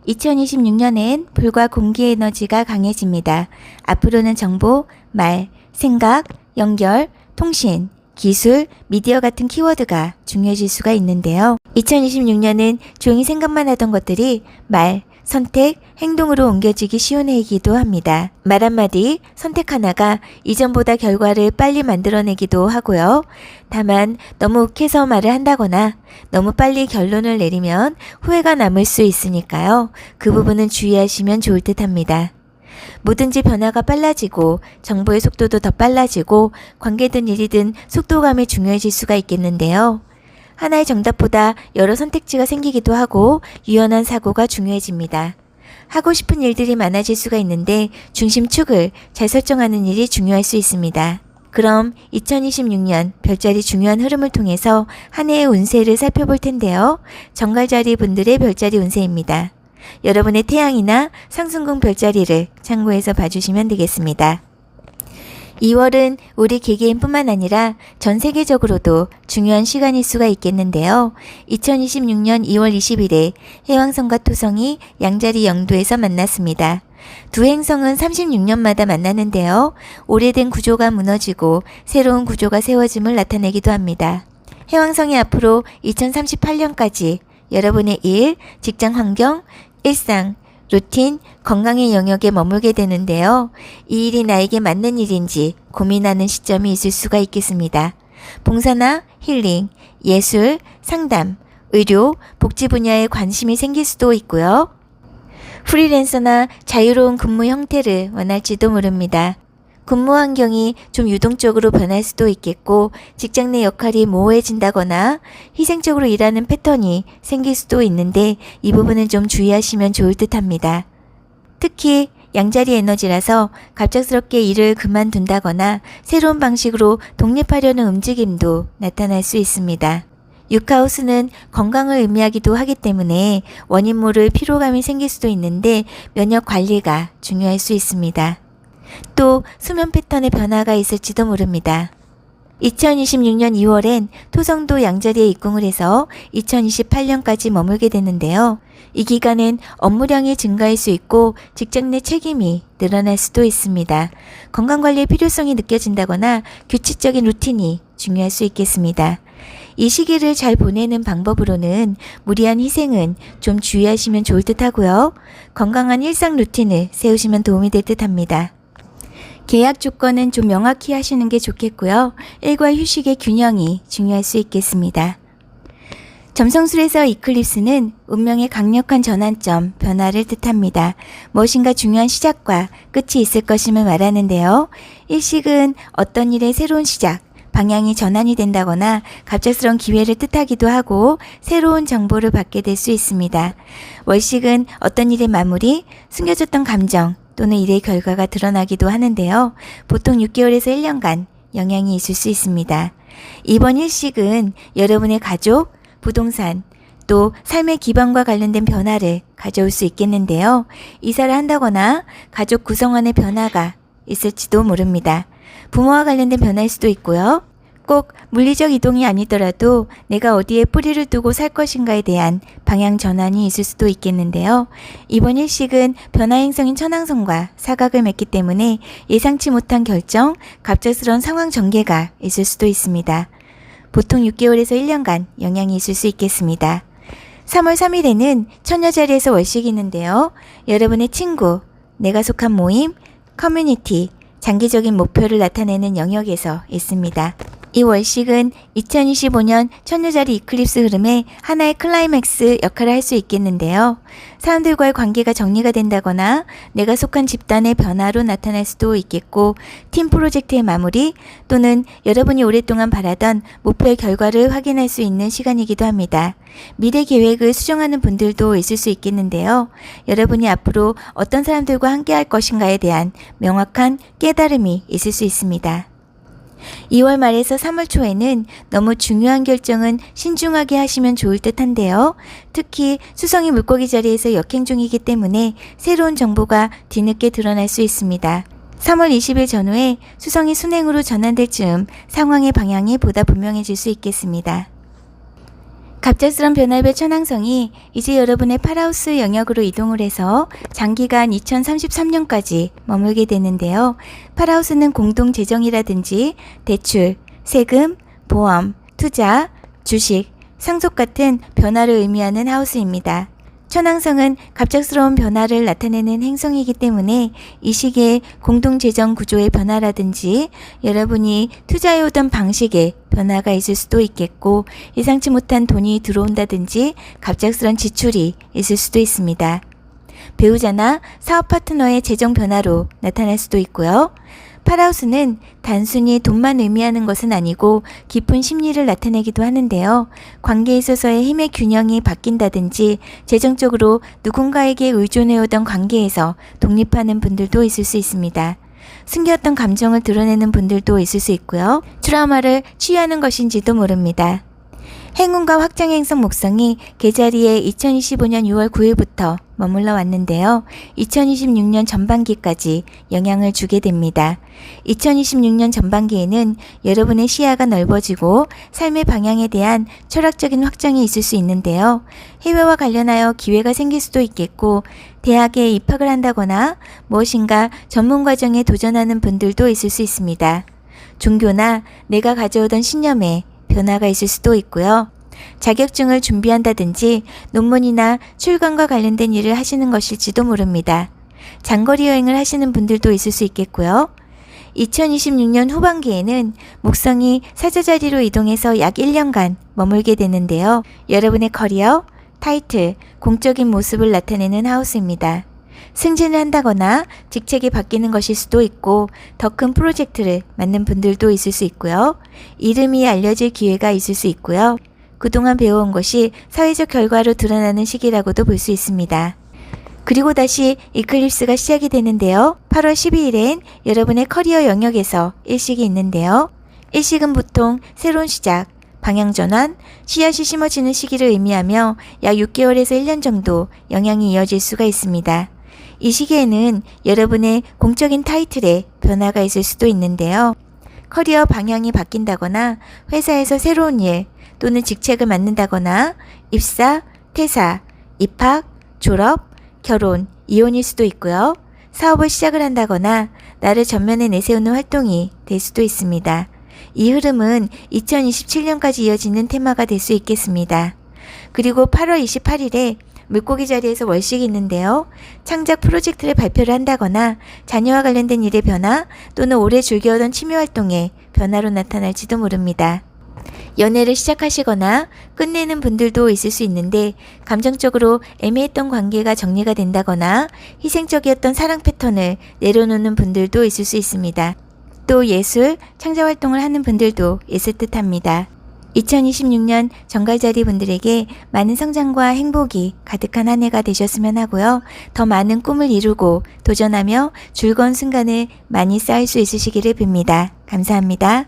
2026년엔 불과 공기 에너지가 강해집니다. 앞으로는 정보, 말, 생각, 연결, 통신, 기술, 미디어 같은 키워드가 중요해질 수가 있는데요. 2026년은 종이 생각만 하던 것들이 말, 선택, 행동으로 옮겨지기 쉬운 해이기도 합니다. 말 한마디, 선택 하나가 이전보다 결과를 빨리 만들어내기도 하고요. 다만 너무 욱해서 말을 한다거나 너무 빨리 결론을 내리면 후회가 남을 수 있으니까요. 그 부분은 주의하시면 좋을 듯 합니다. 뭐든지 변화가 빨라지고 정보의 속도도 더 빨라지고 관계든 일이든 속도감이 중요해질 수가 있겠는데요. 하나의 정답보다 여러 선택지가 생기기도 하고 유연한 사고가 중요해집니다. 하고 싶은 일들이 많아질 수가 있는데 중심축을 잘 설정하는 일이 중요할 수 있습니다. 그럼 2026년 별자리 중요한 흐름을 통해서 한 해의 운세를 살펴볼 텐데요. 정갈자리 분들의 별자리 운세입니다. 여러분의 태양이나 상승궁 별자리를 참고해서 봐주시면 되겠습니다. 2월은 우리 개개인뿐만 아니라 전 세계적으로도 중요한 시간일 수가 있겠는데요. 2026년 2월 20일에 해왕성과 토성이 양자리 영도에서 만났습니다. 두 행성은 36년마다 만나는데요. 오래된 구조가 무너지고 새로운 구조가 세워짐을 나타내기도 합니다. 해왕성이 앞으로 2038년까지 여러분의 일, 직장 환경, 일상, 루틴, 건강의 영역에 머물게 되는데요. 이 일이 나에게 맞는 일인지 고민하는 시점이 있을 수가 있겠습니다. 봉사나 힐링, 예술, 상담, 의료, 복지 분야에 관심이 생길 수도 있고요. 프리랜서나 자유로운 근무 형태를 원할지도 모릅니다. 근무 환경이 좀 유동적으로 변할 수도 있겠고 직장 내 역할이 모호해진다거나 희생적으로 일하는 패턴이 생길 수도 있는데 이 부분은 좀 주의하시면 좋을 듯 합니다. 특히 양자리 에너지라서 갑작스럽게 일을 그만둔다거나 새로운 방식으로 독립하려는 움직임도 나타날 수 있습니다. 6하우스는 건강을 의미하기도 하기 때문에 원인 모를 피로감이 생길 수도 있는데 면역 관리가 중요할 수 있습니다. 또 수면 패턴의 변화가 있을지도 모릅니다. 2026년 2월엔 토성도 양자리에 입궁을 해서 2028년까지 머물게 되는데요. 이 기간엔 업무량이 증가할 수 있고 직장 내 책임이 늘어날 수도 있습니다. 건강관리의 필요성이 느껴진다거나 규칙적인 루틴이 중요할 수 있겠습니다. 이 시기를 잘 보내는 방법으로는 무리한 희생은 좀 주의하시면 좋을 듯 하고요. 건강한 일상 루틴을 세우시면 도움이 될 듯 합니다. 계약 조건은 좀 명확히 하시는 게 좋겠고요. 일과 휴식의 균형이 중요할 수 있겠습니다. 점성술에서 이클립스는 운명의 강력한 전환점, 변화를 뜻합니다. 무엇인가 중요한 시작과 끝이 있을 것임을 말하는데요. 일식은 어떤 일의 새로운 시작, 방향이 전환이 된다거나 갑작스러운 기회를 뜻하기도 하고 새로운 정보를 받게 될 수 있습니다. 월식은 어떤 일의 마무리, 숨겨졌던 감정 또는 일의 결과가 드러나기도 하는데요. 보통 6개월에서 1년간 영향이 있을 수 있습니다. 이번 일식은 여러분의 가족, 부동산, 또 삶의 기반과 관련된 변화를 가져올 수 있겠는데요. 이사를 한다거나 가족 구성원의 변화가 있을지도 모릅니다. 부모와 관련된 변화일 수도 있고요. 꼭 물리적 이동이 아니더라도 내가 어디에 뿌리를 두고 살 것인가에 대한 방향 전환이 있을 수도 있겠는데요. 이번 일식은 변화 행성인 천왕성과 사각을 맺기 때문에 예상치 못한 결정, 갑작스러운 상황 전개가 있을 수도 있습니다. 보통 6개월에서 1년간 영향이 있을 수 있겠습니다. 3월 3일에는 처녀자리에서 월식이 있는데요. 여러분의 친구, 내가 속한 모임, 커뮤니티, 장기적인 목표를 나타내는 영역에서 있습니다. 이 월식은 2025년 천녀자리 이클립스 흐름의 하나의 클라이맥스 역할을 할 수 있겠는데요. 사람들과의 관계가 정리가 된다거나 내가 속한 집단의 변화로 나타날 수도 있겠고 팀 프로젝트의 마무리 또는 여러분이 오랫동안 바라던 목표의 결과를 확인할 수 있는 시간이기도 합니다. 미래 계획을 수정하는 분들도 있을 수 있겠는데요. 여러분이 앞으로 어떤 사람들과 함께 할 것인가에 대한 명확한 깨달음이 있을 수 있습니다. 2월 말에서 3월 초에는 너무 중요한 결정은 신중하게 하시면 좋을 듯한데요. 특히 수성이 물고기 자리에서 역행 중이기 때문에 새로운 정보가 뒤늦게 드러날 수 있습니다. 3월 20일 전후에 수성이 순행으로 전환될 즈음 상황의 방향이 보다 분명해질 수 있겠습니다. 갑작스런 변화별 천왕성이 이제 여러분의 파라우스 영역으로 이동을 해서 장기간 2033년까지 머물게 되는데요. 파라우스는 공동 재정이라든지 대출, 세금, 보험, 투자, 주식, 상속 같은 변화를 의미하는 하우스입니다. 천왕성은 갑작스러운 변화를 나타내는 행성이기 때문에 이 시기에 공동재정 구조의 변화라든지 여러분이 투자해오던 방식에 변화가 있을 수도 있겠고 예상치 못한 돈이 들어온다든지 갑작스런 지출이 있을 수도 있습니다. 배우자나 사업 파트너의 재정 변화로 나타날 수도 있고요. 파라우스는 단순히 돈만 의미하는 것은 아니고 깊은 심리를 나타내기도 하는데요. 관계에 있어서의 힘의 균형이 바뀐다든지 재정적으로 누군가에게 의존해오던 관계에서 독립하는 분들도 있을 수 있습니다. 숨겼던 감정을 드러내는 분들도 있을 수 있고요. 트라우마를 치유하는 것인지도 모릅니다. 행운과 확장의 행성 목성이 계자리에 2025년 6월 9일부터 머물러 왔는데요. 2026년 전반기까지 영향을 주게 됩니다. 2026년 전반기에는 여러분의 시야가 넓어지고 삶의 방향에 대한 철학적인 확장이 있을 수 있는데요. 해외와 관련하여 기회가 생길 수도 있겠고 대학에 입학을 한다거나 무엇인가 전문 과정에 도전하는 분들도 있을 수 있습니다. 종교나 내가 가져오던 신념에 변화가 있을 수도 있고요. 자격증을 준비한다든지 논문이나 출간과 관련된 일을 하시는 것일지도 모릅니다. 장거리 여행을 하시는 분들도 있을 수 있겠고요. 2026년 후반기에는 목성이 사자자리로 이동해서 약 1년간 머물게 되는데요. 여러분의 커리어, 타이틀, 공적인 모습을 나타내는 하우스입니다. 승진을 한다거나 직책이 바뀌는 것일 수도 있고 더 큰 프로젝트를 맡는 분들도 있을 수 있고요. 이름이 알려질 기회가 있을 수 있고요. 그동안 배워온 것이 사회적 결과로 드러나는 시기라고도 볼 수 있습니다. 그리고 다시 이클립스가 시작이 되는데요. 8월 12일엔 여러분의 커리어 영역에서 일식이 있는데요. 일식은 보통 새로운 시작, 방향전환, 씨앗이 심어지는 시기를 의미하며 약 6개월에서 1년 정도 영향이 이어질 수가 있습니다. 이 시기에는 여러분의 공적인 타이틀에 변화가 있을 수도 있는데요. 커리어 방향이 바뀐다거나 회사에서 새로운 일 또는 직책을 맡는다거나 입사, 퇴사, 입학, 졸업, 결혼, 이혼일 수도 있고요. 사업을 시작을 한다거나 나를 전면에 내세우는 활동이 될 수도 있습니다. 이 흐름은 2027년까지 이어지는 테마가 될 수 있겠습니다. 그리고 8월 28일에 물고기 자리에서 월식이 있는데요. 창작 프로젝트를 발표를 한다거나 자녀와 관련된 일의 변화 또는 오래 즐겨오던 취미활동의 변화로 나타날지도 모릅니다. 연애를 시작하시거나 끝내는 분들도 있을 수 있는데 감정적으로 애매했던 관계가 정리가 된다거나 희생적이었던 사랑 패턴을 내려놓는 분들도 있을 수 있습니다. 또 예술, 창작활동을 하는 분들도 있을 듯 합니다. 2026년 정갈자리 분들에게 많은 성장과 행복이 가득한 한 해가 되셨으면 하고요. 더 많은 꿈을 이루고 도전하며 즐거운 순간을 많이 쌓을 수 있으시기를 빕니다. 감사합니다.